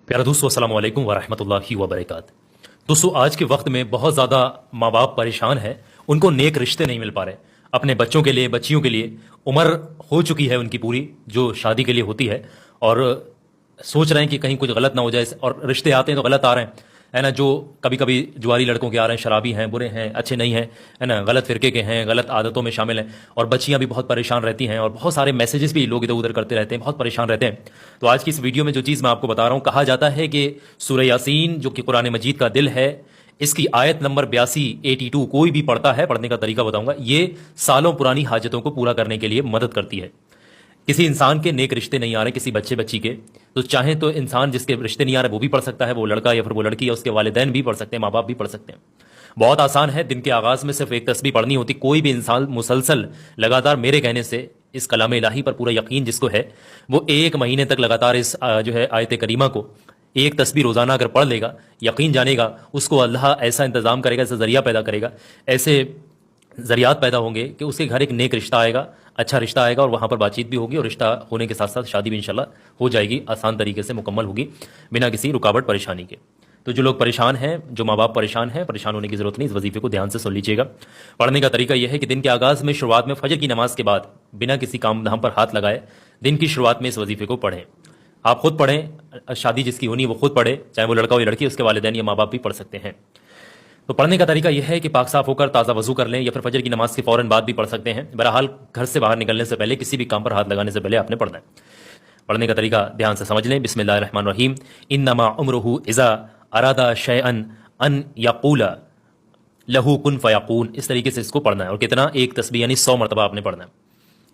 प्यारे दोस्तों, अस्सलाम वालेकुम वरहमतुल्लाहि वबरकात। दोस्तों, आज के वक्त में बहुत ज़्यादा माँ बाप परेशान हैं, उनको नेक रिश्ते नहीं मिल पा रहे। अपने बच्चों के लिए, बच्चियों के लिए उम्र हो चुकी है उनकी पूरी, जो शादी के लिए होती है, और सोच रहे हैं कि कहीं कुछ गलत ना हो जाए, और रिश्ते आते हैं तो गलत आ रहे हैं, है ना। जो कभी कभी जुआरी लड़कों के आ रहे हैं, शराबी हैं, बुरे हैं, अच्छे नहीं हैं, है ना, गलत फिरके के हैं, गलत आदतों में शामिल हैं, और बच्चियां भी बहुत परेशान रहती हैं, और बहुत सारे मैसेजेस भी लोग इधर उधर करते रहते हैं, बहुत परेशान रहते हैं। तो आज की इस वीडियो में जो चीज़ मैं आपको बता रहा हूँ, कहा जाता है कि सूरह यासीन जो कि कुरान मजीद का दिल है, इसकी आयत नंबर 82 कोई भी पढ़ता है, पढ़ने का तरीका बताऊंगा, ये सालों पुरानी हाजतों को पूरा करने के लिए मदद करती है। किसी इंसान के नेक रिश्ते नहीं आ रहे, किसी बच्चे बच्ची के, तो चाहे तो इंसान जिसके रिश्ते नहीं आ रहे वो भी पढ़ सकता है, वो लड़का या फिर वो लड़की, या उसके वालिदैन भी पढ़ सकते हैं, माँ बाप भी पढ़ सकते हैं। बहुत आसान है। दिन के आगाज में सिर्फ एक तस्बीह पढ़नी होती। कोई भी इंसान मुसलसल लगातार मेरे कहने से इस कलाम इलाही पर पूरा यकीन जिसको है, वो 1 महीने तक लगातार इस जो है आयत करीमा को एक तस्बीह रोजाना अगर पढ़ लेगा, यकीन जानेगा उसको अल्लाह ऐसा इंतजाम करेगा, ऐसा जरिया पैदा करेगा, ऐसे जरियात पैदा होंगे कि उसके घर एक नेक रिश्ता आएगा, अच्छा रिश्ता आएगा, और वहाँ पर बातचीत भी होगी, और रिश्ता होने के साथ साथ शादी भी इंशाल्लाह हो जाएगी, आसान तरीके से मुकम्मल होगी, बिना किसी रुकावट परेशानी के। तो जो लोग परेशान हैं, जो माँ बाप परेशान हैं, परेशान होने की ज़रूरत नहीं। इस वजीफे को ध्यान से सुन लीजिएगा। पढ़ने का तरीका यह है कि दिन के आगाज़ में, शुरुआत में, फजर की नमाज के बाद, बिना किसी काम धाम पर हाथ लगाए, दिन की शुरुआत में इस वजीफे को पढ़ें। आप खुद पढ़ें, शादी जिसकी होनी है वो खुद पढ़े, चाहे वो लड़का हो या लड़की, उसके वालिदैन या माँ बाप भी पढ़ सकते हैं। तो पढ़ने का तरीका यह है कि पाक साफ होकर ताज़ा वजू कर लें, या फिर फजर की नमाज के फौरन बाद भी पढ़ सकते हैं। बहरहाल घर से बाहर निकलने से पहले, किसी भी काम पर हाथ लगाने से पहले आपने पढ़ना है। पढ़ने का तरीका ध्यान से समझ लें। बिस्मिल्लाहिर्रहमानिर्रहीम। इन्नमा उम्रुहु इज़ा अरादा शैअन अन यक़ूला लहू कुन फयकून। इस तरीके से इसको पढ़ना है। और कितना? एक तस्बीह यानी 100 मरतबा आपने पढ़ना है।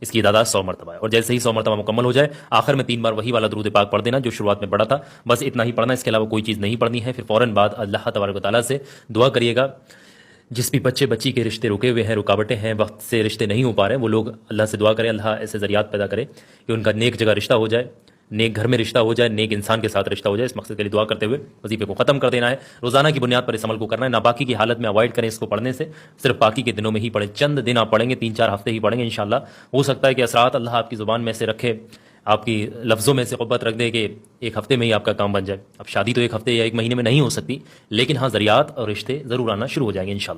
इसकी तादाद 100 मरतबा है। और जैसे ही 100 मरतबा मुकम्मल हो जाए, आखिर में 3 बार वही वाला दुरूद पाक पढ़ देना जो शुरुआत में पढ़ा था। बस इतना ही पढ़ना, इसके अलावा कोई चीज़ नहीं पढ़नी है। फिर फौरन बाद अल्लाह तबारक व तआला से दुआ करिएगा। जिस भी बच्चे बच्ची के रिश्ते रुके हुए हैं, रुकावटें हैं, वक्त से रिश्ते नहीं हो पा रहे हैं, वो लोग अल्लाह से दुआ करें, अल्लाह ऐसे ज़रियात पैदा करे कि उनका नेक जगह रिश्ता हो जाए, नेक घर में रिश्ता हो जाए, नेक इंसान के साथ रिश्ता हो जाए। इस मकसद के लिए दुआ करते हुए वजीफे को ख़त्म कर देना है। रोज़ाना की बुनियाद पर इस अमल को करना है। नापाकी की हालत में अवॉइड करें इसको पढ़ने से। सिर्फ पाकी के दिनों में ही पढ़ें। चंद दिन आप पढ़ेंगे, 3-4 हफ्ते ही पढ़ेंगे इंशाल्लाह। हो सकता है कि असरात अल्लाह आपकी ज़ुबान में से रखे, आपकी लफ्ज़ों में से क़ुव्वत रख दे कि एक हफ्ते में ही आपका काम बन जाए। अब शादी तो एक हफ्ते या 1 महीने में नहीं हो सकती, लेकिन हाँ, ज़रियात और रिश्ते ज़रूर आना शुरू हो जाएंगे इंशाल्लाह।